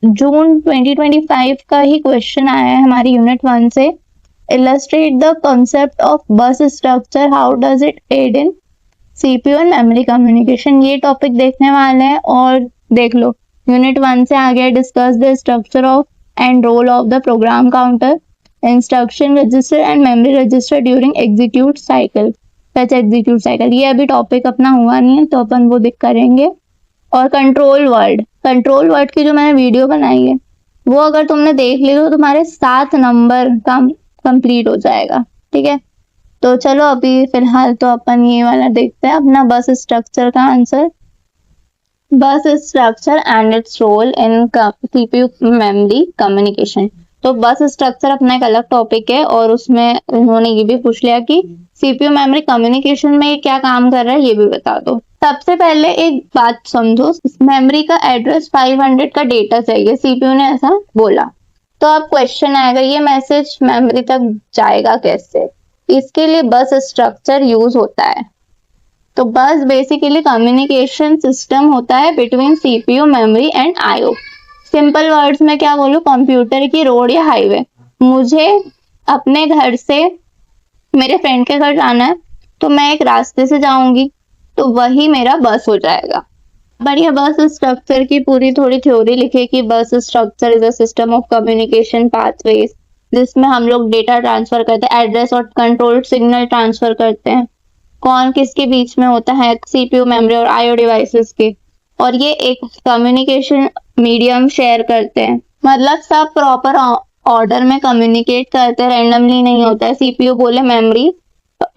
जून 2025 का ही क्वेश्चन आया है हमारी यूनिट 1 से। Illustrate the concept of bus structure, how does it aid in CPU and memory communication. ये टॉपिक देखने वाले हैं। और देख लो, यूनिट 1 से आगे discuss the structure of and role of the program counter, instruction register and memory register during execute cycle, fetch execute cycle. ये अभी टॉपिक अपना हुआ नहीं है तो अपन वो दिख करेंगे। और कंट्रोल वर्ड की जो मैंने वीडियो बनाई है वो अगर तुमने देख ली तो तुम्हारे 7 नंबर का कंप्लीट हो जाएगा। ठीक है, तो चलो अभी फिलहाल तो अपन ये वाला देखते हैं अपना बस स्ट्रक्चर का answer. Bus structure and its role in CPU memory communication. तो बस स्ट्रक्चर अपना एक अलग टॉपिक है और उसमें उन्होंने ये भी पूछ लिया कि सीपीयू मेमोरी कम्युनिकेशन में ये क्या काम कर रहा है, ये भी बता दो। सबसे पहले एक बात समझो, मेमोरी का एड्रेस 500 का डेटा चाहिए, सीपीयू ने ऐसा बोला। तो अब क्वेश्चन आएगा ये मैसेज मेमोरी तक जाएगा कैसे। इसके लिए बस स्ट्रक्चर यूज होता है। तो बस बेसिकली कम्युनिकेशन सिस्टम होता है between CPU memory and IO. Simple words में क्या बोलूं, कंप्यूटर की रोड या हाईवे। मुझे अपने घर से मेरे फ्रेंड के घर जाना है तो मैं एक रास्ते से जाऊंगी तो वही मेरा बस हो जाएगा। बढ़िया, बस स्ट्रक्चर की पूरी थोड़ी थ्योरी लिखे कि बस structure is a system of communication pathways जिसमें हम लोग डेटा ट्रांसफर करते हैं, एड्रेस और कंट्रोल सिग्नल ट्रांसफर करते हैं। कौन किसके बीच में होता है, सीपीयू मेमोरी और आईओ डिवाइसेस के। और ये एक कम्युनिकेशन मीडियम शेयर करते हैं, मतलब सब प्रॉपर ऑर्डर में कम्युनिकेट करते हैं, रैंडमली नहीं होता है। सीपीयू बोले मेमोरी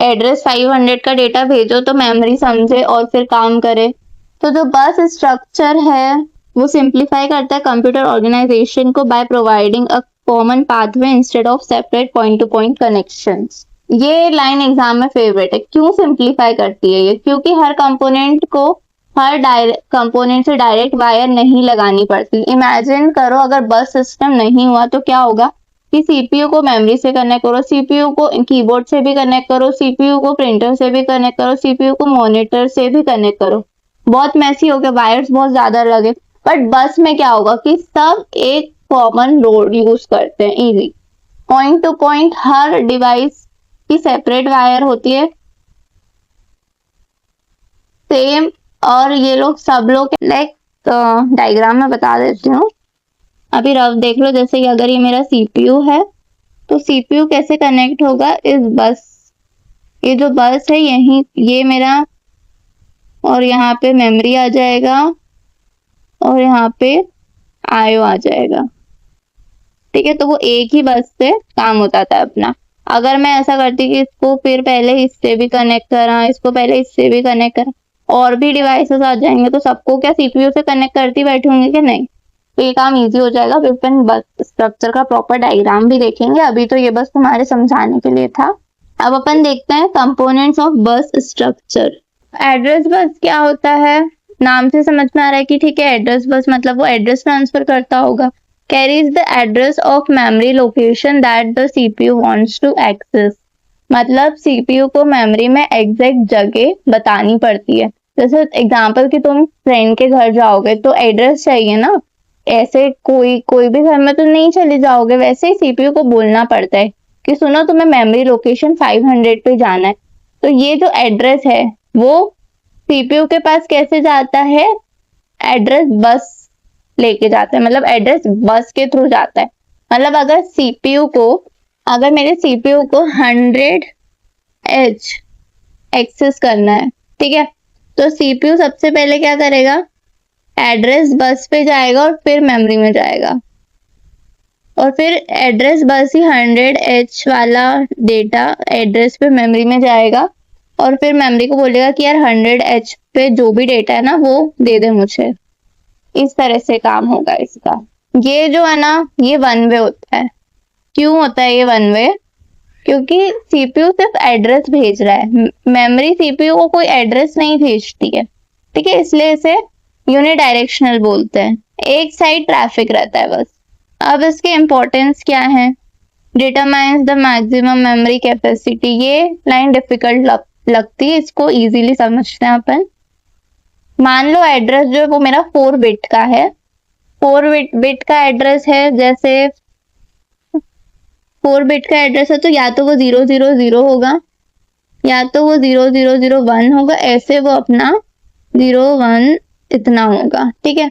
एड्रेस 500 का डेटा भेजो तो मेमोरी समझे और फिर काम करे। तो जो बस स्ट्रक्चर है वो सिंप्लीफाई करता है कंप्यूटर ऑर्गेनाइजेशन को by providing a common pathway instead of separate point two point connections. ये लाइन एग्जाम में फेवरेट है। क्यों सिंप्लीफाई करती है ये, क्योंकि हर कंपोनेंट को हर कंपोनेंट से डायरेक्ट वायर नहीं लगानी पड़ती। इमेजिन करो अगर बस सिस्टम नहीं हुआ तो क्या होगा कि सीपीयू को मेमोरी से कनेक्ट करो, सीपीयू को कीबोर्ड से भी कनेक्ट करो, सीपीयू को प्रिंटर से भी कनेक्ट करो, सीपीयू को मॉनिटर से भी कनेक्ट करो। बहुत मैसी हो गया, वायर्स बहुत ज्यादा लगे। बट बस में क्या होगा कि सब एक कॉमन रोड यूज करते हैं, इजी पॉइंट टू पॉइंट। हर डिवाइस की सेपरेट वायर होती है सेम। और ये लोग सब लोग लाइक डायग्राम में बता देती हूँ, अभी रफ देख लो। जैसे कि अगर ये मेरा सीपीयू है तो सीपीयू कैसे कनेक्ट होगा इस बस, ये जो बस है यही ये मेरा, और यहाँ पे मेमोरी आ जाएगा और यहाँ पे आईओ आ जाएगा। ठीक है, तो वो एक ही बस से काम होता था अपना। अगर मैं ऐसा करती कि इसको फिर पहले इससे भी कनेक्ट करा, इसको पहले इससे भी कनेक्ट करा, और भी डिवाइसेस आ जाएंगे तो सबको क्या सीपीयू से कनेक्ट करती बैठूंगी कि नहीं। तो ये काम इजी हो जाएगा। फिर अपन बस स्ट्रक्चर का प्रॉपर डायग्राम भी देखेंगे, अभी तो ये बस तुम्हारे समझाने के लिए था। अब अपन देखते हैं components of bus structure. Address bus क्या होता है, नाम से समझ में आ रहा है कि ठीक है एड्रेस बस मतलब वो एड्रेस ट्रांसफर करता होगा। Carries the address of memory location that the CPU wants to access, मतलब सीपीयू को मेमोरी में एग्जैक्ट जगह बतानी पड़ती है। जैसे एग्जांपल कि तुम फ्रेंड के घर जाओगे तो एड्रेस चाहिए ना, ऐसे कोई भी घर में तो नहीं चले जाओगे, वैसे ही सीपीयू को बोलना पड़ता है कि सुनो तुम्हें मेमोरी लोकेशन 500 पे जाना है। तो ये जो एड्रेस है वो सीपीयू के पास कैसे जाता है, एड्रेस बस लेके जाता है, मतलब एड्रेस बस के थ्रू जाता है। मतलब अगर मेरे सीपीयू को 100H एक्सेस करना है, ठीक है, तो सीपीयू सबसे पहले क्या करेगा, एड्रेस बस पे जाएगा और फिर मेमोरी में जाएगा, और फिर एड्रेस बस ही 100H वाला डेटा एड्रेस पे मेमोरी में जाएगा, और फिर मेमोरी को बोलेगा कि यार 100H पे जो भी डेटा है ना वो दे दे मुझे। इस तरह से काम होगा इसका। ये जो है ना ये वन वे होता है। क्यों होता है ये वन वे, क्योंकि सीपीयू सिर्फ एड्रेस भेज रहा है, मेमोरी सीपीयू को कोई एड्रेस नहीं भेजती है। ठीक है, इसलिए इसे यूनिडायरेक्शनल बोलते हैं, एक साइड ट्रैफिक रहता है बस। अब इसके इम्पोर्टेंस क्या है, determines the maximum memory capacity. ये लाइन डिफिकल्ट लगती है, इसको इजीली समझते हैं अपन। मान लो एड्रेस जो है वो मेरा 4 बिट का है 4 बिट का एड्रेस है, जैसे 4 बिट का एड्रेस है तो या तो वो 000 होगा या तो वो 0001 होगा, ऐसे वो अपना 01 इतना होगा, ठीक है।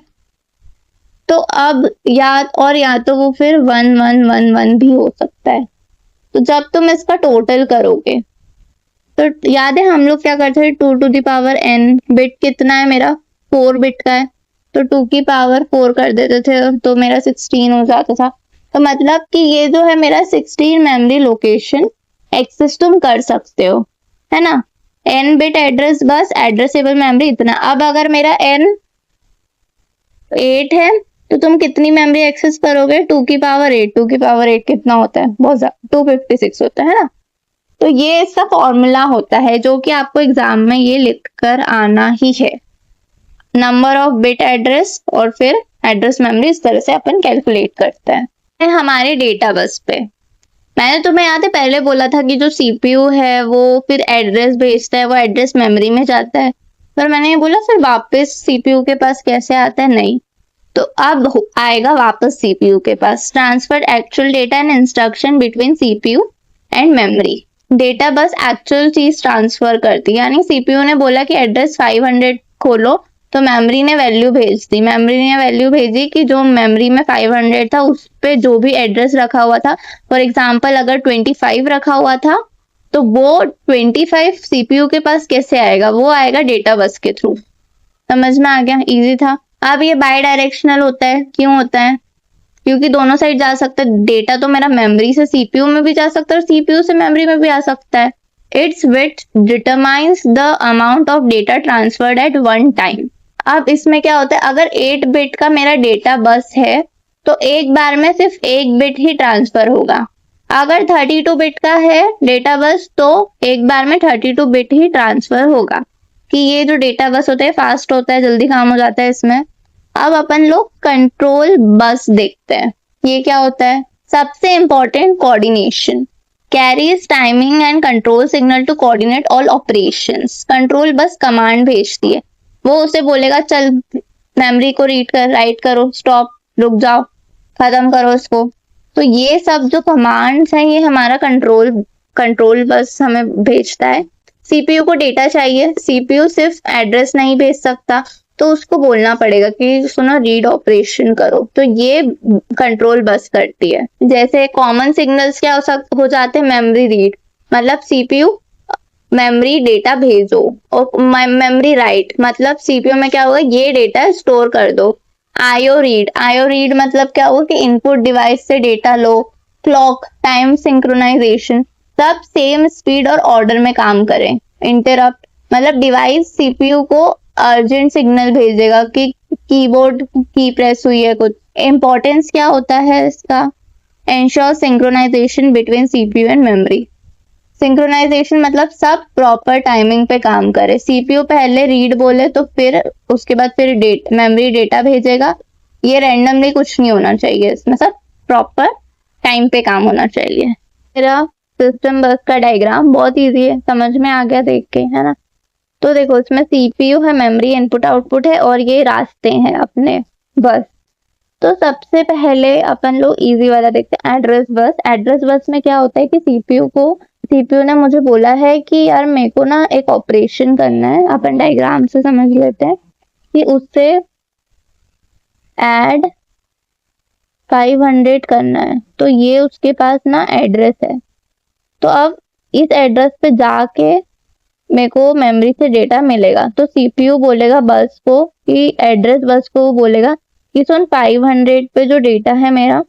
तो अब या तो वो फिर 1111 भी हो सकता है। तो जब तुम इसका टोटल करोगे तो याद है हम लोग क्या करते थे, 2 to the power n, bit कितना है मेरा 4 बिट का है, तो 2 की पावर 4 कर देते थे तो मेरा 16 हो जाता था। तो मतलब कि ये जो है मेरा 16 मेमोरी लोकेशन एक्सेस तुम कर सकते हो, है ना। n bit address bus addressable memory इतना। अब अगर मेरा n 8 है तो तुम कितनी मेमोरी एक्सेस करोगे, 2 की पावर 8। 2 की पावर 8 कितना होता है, बहुत ज्यादा, 256 होता है ना। तो ये इसका फॉर्मूला होता है जो कि आपको एग्जाम में ये लिख कर आना ही है, नंबर ऑफ बिट एड्रेस और फिर एड्रेस मेमोरी, इस तरह से अपन कैलकुलेट करते हैं। हमारे डेटा बस पे मैंने तुम्हें याद है पहले बोला था कि जो सीपीयू है वो फिर एड्रेस भेजता है, वो एड्रेस मेमोरी में जाता है, पर मैंने ये बोला फिर वापस सीपीयू के पास कैसे आता है, नहीं। तो अब आएगा वापस सीपीयू के पास, transfer actual data and instruction between CPU and memory. Data bus actual चीज ट्रांसफर करती है, यानी सीपीयू ने बोला कि एड्रेस 500 खोलो तो मेमोरी ने वैल्यू भेज दी। मेमोरी ने वैल्यू भेजी कि जो मेमोरी में 500 था उस पे जो भी एड्रेस रखा हुआ था, फॉर एग्जांपल अगर 25 रखा हुआ था तो वो 25 सीपीयू के पास कैसे आएगा, वो आएगा डेटा बस के थ्रू। समझ में आ गया, इजी था। अब ये बाई डायरेक्शनल होता है, क्यों होता है, क्योंकि दोनों साइड जा सकता है। डेटा तो मेरा मेमोरी से सीपीयू में भी जा सकता है और सीपीयू से मेमोरी में भी आ सकता है। Its width determines the amount of data transferred at one time. अब इसमें क्या होता है, अगर 8 बिट का मेरा डेटा बस है तो एक बार में सिर्फ 1 बिट ही ट्रांसफर होगा। अगर 32 बिट का है डेटा बस तो एक बार में 32 बिट ही ट्रांसफर होगा, कि ये जो डेटा बस होता है फास्ट होता है, जल्दी काम हो जाता है इसमें। अब अपन लोग कंट्रोल बस देखते हैं, ये क्या होता है। सबसे important, coordination, carries timing and control signal to coordinate all operations. Control bus command भेजती है, वो उसे बोलेगा चल मेमोरी को रीड कर, राइट करो, स्टॉप, रुक जाओ, खत्म करो इसको। तो ये सब जो कमांड्स हैं ये हमारा कंट्रोल बस हमें भेजता है। सीपीयू को डेटा चाहिए, सीपीयू सिर्फ एड्रेस नहीं भेज सकता, तो उसको बोलना पड़ेगा कि सुनो रीड ऑपरेशन करो, तो ये कंट्रोल बस करती है। जैसे कॉमन सिग्नल्स क्या हो जाते हैं, मेमोरी रीड मतलब सीपीयू मेमोरी डेटा भेजो, और मेमोरी राइट मतलब सीपीयू में क्या होगा, ये डेटा स्टोर कर दो। आईओ रीड मतलब क्या होगा कि इनपुट डिवाइस से डेटा लो। क्लॉक, टाइम सिंक्रोनाइजेशन, सब सेम स्पीड और ऑर्डर में काम करें। इंटरप्ट मतलब डिवाइस सीपीयू को अर्जेंट सिग्नल भेजेगा कि कीबोर्ड की प्रेस हुई है कुछ। इंपॉर्टेंस क्या होता है इसका, ensure synchronisation between CPU and memory. Synchronisation मतलब सब प्रॉपर टाइमिंग पे काम करे। सीपीयू पहले रीड बोले तो फिर उसके बाद फिर मेमोरी डेटा भेजेगा, ये रैंडमली कुछ नहीं होना चाहिए, इसमें सब प्रॉपर टाइम पे काम होना चाहिए। मेरा सिस्टम बस का डायग्राम बहुत इजी है, समझ में आ गया देख के, है ना। तो देखो इसमें सीपीयू है, मेमोरी इनपुट आउटपुट है और ये रास्ते हैं अपने बस। तो सबसे पहले अपन लोग इजी वाला देखते हैं, एड्रेस बस। एड्रेस बस में क्या होता है कि सीपीयू ने मुझे बोला है कि यार मेरे को ना एक ऑपरेशन करना है, अपन डायग्राम से समझ लेते हैं कि उससे ऐड 500 करना है, तो ये उसके पास ना एड्रेस है। तो अब इस एड्रेस पे जाके मेरे को मेमोरी से डेटा मिलेगा, तो सीपीयू बोलेगा बस को कि एड्रेस बस को बोलेगा कि सुन 500 पे जो डेटा है मेरा,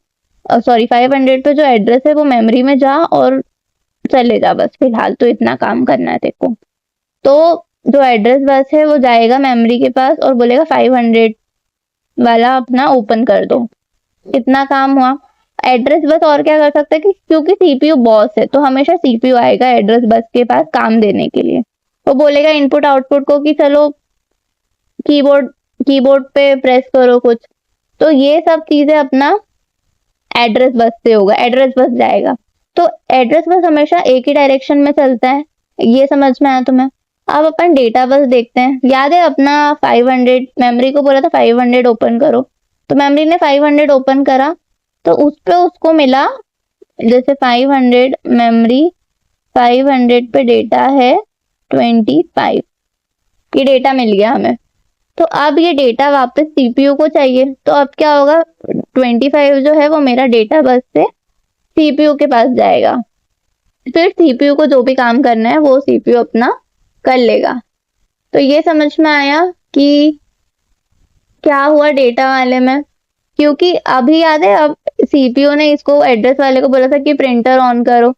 500 पे जो एड्रेस है वो मेमोरी में जा और चले जा, बस फिलहाल तो इतना काम करना है तेरे को। तो जो एड्रेस बस है वो जाएगा मेमोरी के पास और बोलेगा 500 वाला अपना ओपन कर दो, इतना काम हुआ। एड्रेस बस और क्या कर सकता है कि क्योंकि सीपीयू बॉस है तो हमेशा सीपीयू आएगा एड्रेस बस के पास काम देने के लिए। वो बोलेगा इनपुट आउटपुट को कि चलो कीबोर्ड पे प्रेस करो कुछ, तो ये सब चीजें अपना एड्रेस बस से होगा, एड्रेस बस जाएगा। तो एड्रेस बस हमेशा एक ही डायरेक्शन में चलता है, ये समझ में आया तुम्हें। अब अपन डेटा बस देखते हैं। याद है अपना 500 मेमोरी को बोला था 500 ओपन करो, तो मेमोरी ने 500 ओपन करा तो उस पे उसको मिला, जैसे 500 मेमोरी 500 पे डेटा है 25, ये डेटा मिल गया हमें। तो अब ये डेटा वापस सीपीयू को चाहिए, तो अब क्या होगा, 25 जो है वो मेरा डेटा बस से सीपीयू के पास जाएगा, फिर सीपीयू को जो भी काम करना है वो सीपीयू अपना कर लेगा। तो ये समझ में आया कि क्या हुआ डेटा वाले में, क्योंकि अभी याद है अब सीपीयू ने इसको एड्रेस वाले को बोला था कि प्रिंटर ऑन करो,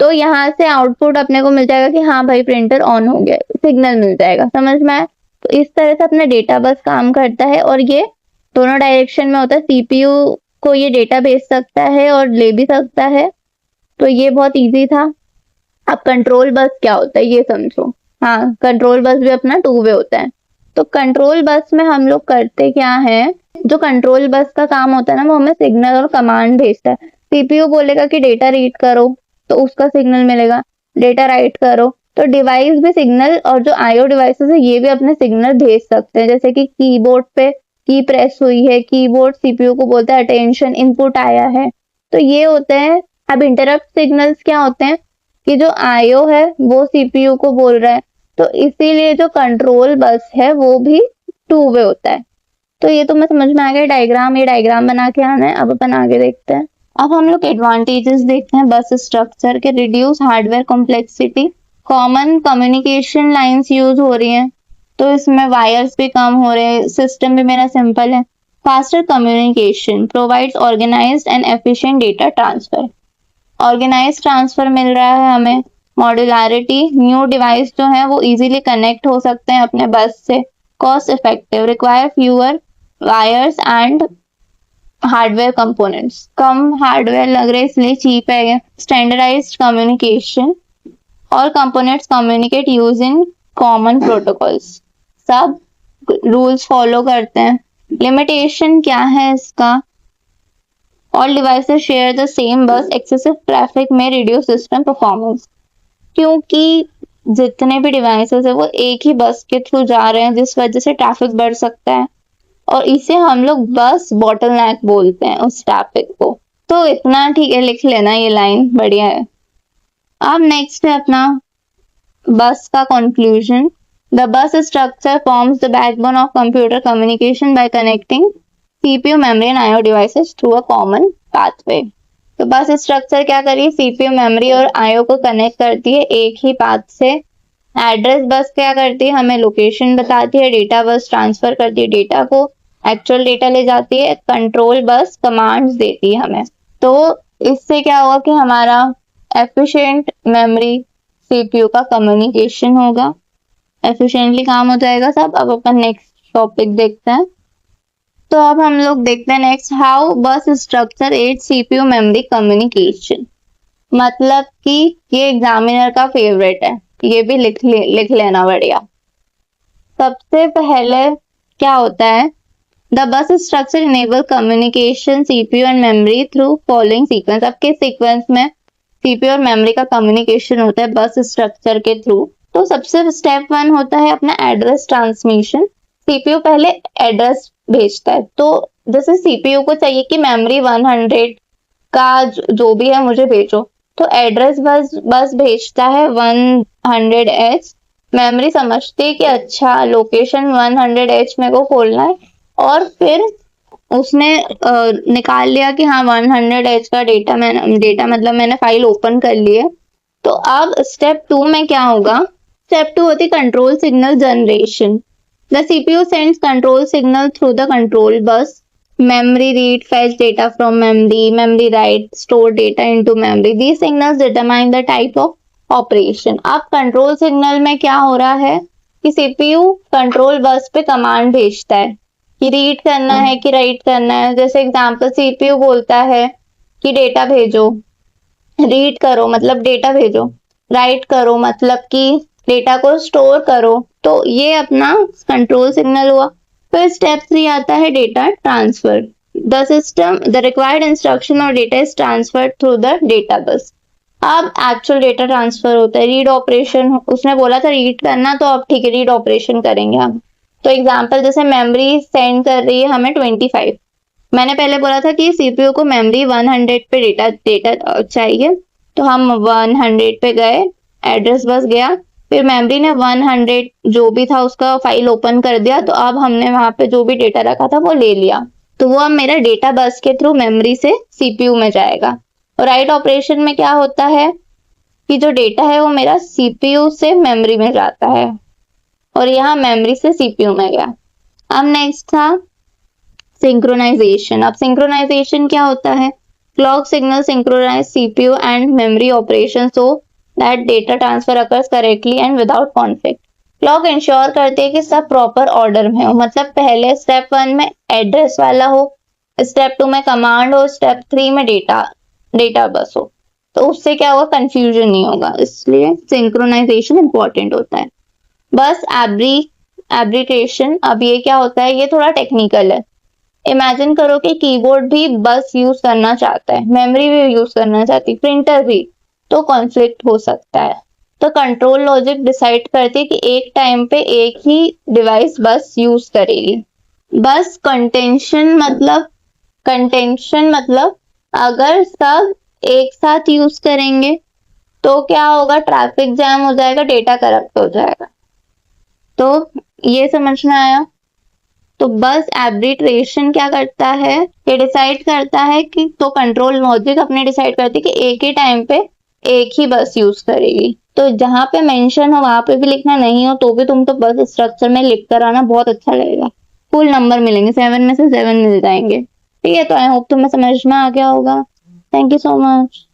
तो यहाँ से आउटपुट अपने को मिल जाएगा कि हाँ भाई प्रिंटर ऑन हो गया, सिग्नल मिल जाएगा, समझ में आया। तो इस तरह से अपना डेटा बस काम करता है और ये दोनों डायरेक्शन में होता है, सीपीयू को ये डेटा भेज सकता है और ले भी सकता है। तो ये बहुत इजी था। अब कंट्रोल बस क्या होता है ये समझो। हाँ, कंट्रोल बस भी अपना 2 वे होता है। तो कंट्रोल बस में हम लोग करते क्या है, जो कंट्रोल बस का काम होता है ना वो हमें सिग्नल और कमांड भेजता है। सीपीयू बोलेगा कि डेटा रीड करो तो उसका सिग्नल मिलेगा, डेटा राइट करो तो डिवाइस भी सिग्नल, और जो आईओ डिवाइसेस है ये भी अपने सिग्नल भेज सकते हैं। जैसे कि कीबोर्ड पे की प्रेस हुई है, कीबोर्ड सीपीयू को बोलता है अटेंशन, इनपुट आया है, तो ये होते हैं। अब इंटरप्ट सिग्नल्स क्या होते हैं कि जो आईओ है वो सीपीयू को बोल रहा है, तो इसीलिए जो कंट्रोल बस है वो भी 2 वे होता है। तो ये तो मैं समझ में आ गया डायग्राम, ये डायग्राम बना के आना है। अब अपन आगे देखते हैं। अब हम लोग एडवांटेजेस देखते हैं बस स्ट्रक्चर के। Reduce hardware complexity, common communication lines use हो रही हैं तो इसमें वायर्स भी कम हो रहे हैं, सिस्टम भी मेरा सिंपल है। Faster communication, provides organized and efficient data transfer, organize transfer मिल रहा है हमें। मॉड्यूलरिटी, न्यू डिवाइस जो है वो इजीली कनेक्ट हो सकते हैं अपने बस से। Cost effective, require fewer wires and hardware components, कम हार्डवेयर लग रहे इसलिए चीप है। Standardised communication, all components communicate using common protocols, सब रूल्स फॉलो करते हैं। लिमिटेशन क्या है इसका, all devices share the same bus, excessive traffic में reduce system performance, क्योंकि जितने भी डिवाइसेस है वो एक ही बस के थ्रू जा रहे हैं जिस वजह से ट्रैफिक बढ़ सकता है, और इसे हम लोग बस बॉटलनेक बोलते हैं उस ट्रैफिक को। तो इतना ठीक है, लिख लेना, ये लाइन बढ़िया है। अब नेक्स्ट है अपना बस का conclusion. The bus structure forms the backbone of computer communication bye connecting CPU, memory and IO devices through a common pathway. तो बस स्ट्रक्चर क्या करिए, सीपीयू, मेमोरी और आईओ को कनेक्ट करती है एक ही पाथ से। एड्रेस बस क्या करती है, हमें लोकेशन बताती है। डेटा बस ट्रांसफर करती है डेटा को, एक्चुअल डेटा ले जाती है। कंट्रोल बस कमांड्स देती है हमें। तो इससे क्या होगा कि हमारा एफिशिएंट मेमोरी सीपीयू का कम्युनिकेशन होगा, एफिशिएंटली काम हो जाएगा सब। अब अपन नेक्स्ट टॉपिक देखते हैं। तो अब हम लोग देखते हैं next, how bus structure aid CPU memory communication. मतलब कि ये एग्जामिनर का फेवरेट है, ये भी लिख लेना बढ़िया। सबसे पहले क्या होता है, the bus structure enable communication CPU and memory through following sequence. अब किस सीक्वेंस में सीपीयू और मेमोरी का कम्युनिकेशन होता है बस स्ट्रक्चर के थ्रू। तो सबसे स्टेप 1 होता है अपना एड्रेस ट्रांसमिशन। सीपीयू पहले एड्रेस भेजता है, तो जैसे सीपीयू को चाहिए कि मेमोरी 100 का जो भी है मुझे भेजो, तो एड्रेस बस भेजता है 100H। मेमोरी समझती है कि अच्छा लोकेशन 100H मेरे को खोलना है, और फिर उसने निकाल लिया कि हाँ 100H का डेटा मतलब मैंने फाइल ओपन कर ली है। तो अब स्टेप 2 में क्या होगा, स्टेप 2 होती control signal generation. The CPU sends control signal through the control bus. Memory read, fetch data from memory, memory write, store data into memory. These signals determine the type of operation. अब control signal में क्या हो रहा है कि CPU control bus पे command भेजता है कि रीड करना है कि राइट करना है। जैसे एग्जांपल सीपीयू बोलता है कि डेटा भेजो, रीड करो मतलब डेटा भेजो, राइट करो मतलब कि डेटा को स्टोर करो। तो ये अपना कंट्रोल सिग्नल हुआ। फिर स्टेप 3 आता है data transfer. The required instruction और data is transferred through the data bus. अब एक्चुअल डेटा ट्रांसफर होता है, रीड ऑपरेशन। उसने बोला था रीड करना, तो अब ठीक है रीड ऑपरेशन करेंगे हम। तो एग्जांपल जैसे मेमोरी सेंड कर रही है हमें 25, मैंने पहले बोला था कि सीपीयू को मेमोरी 100 पे डेटा चाहिए, तो हम 100 पे गए, एड्रेस बस गया, फिर मेमोरी ने 100 जो भी था उसका फाइल ओपन कर दिया, तो अब हमने वहां पे जो भी डेटा रखा था वो ले लिया, तो वो अब मेरा डेटा बस के थ्रू मेमोरी से सीपीयू में जाएगा। और राइट ऑपरेशन में क्या होता है कि जो डेटा है वो मेरा सीपीयू से मेमोरी में जाता है, और यहाँ मेमोरी से सीपीयू में गया। अब नेक्स्ट था सिंक्रोनाइजेशन। अब सिंक्रोनाइजेशन क्या होता है? Clock signal synchronise CPU and memory operation so that data transfer occurs correctly and without conflict. Clock ensure करते हैं कि सब प्रॉपर ऑर्डर में हो, मतलब पहले स्टेप 1 में एड्रेस वाला हो, स्टेप 2 में कमांड हो, स्टेप 3 में डेटा बस हो, तो उससे क्या होगा, कंफ्यूजन नहीं होगा, इसलिए सिंक्रोनाइजेशन इंपॉर्टेंट होता है। बस एब्रिकेशन, अब ये क्या होता है, ये थोड़ा टेक्निकल है। इमेजिन करो कि कीबोर्ड भी बस यूज करना चाहता है, मेमोरी भी यूज करना चाहती, प्रिंटर भी, तो कॉन्फ्लिक्ट हो सकता है। तो कंट्रोल लॉजिक डिसाइड करती है कि एक टाइम पे एक ही डिवाइस बस यूज करेगी। बस कंटेंशन मतलब अगर सब एक साथ यूज करेंगे तो क्या होगा, ट्रैफिक जैम हो जाएगा, डेटा करप्ट हो जाएगा। तो ये समझ में आया। तो बस एब्रिट्रेशन क्या करता है, ये डिसाइड करता है कि, तो कंट्रोल लॉजिक अपने डिसाइड करती है कि एक ही टाइम पे एक ही बस यूज करेगी। तो जहां पे मेंशन हो वहां पे भी लिखना, नहीं हो तो भी तुम तो बस स्ट्रक्चर में लिख कर आना, बहुत अच्छा लगेगा, फुल नंबर मिलेंगे, 7 में से 7 मिल जाएंगे। ठीक है, तो आई होप तुम्हें समझ में आ गया होगा। Thank you so much.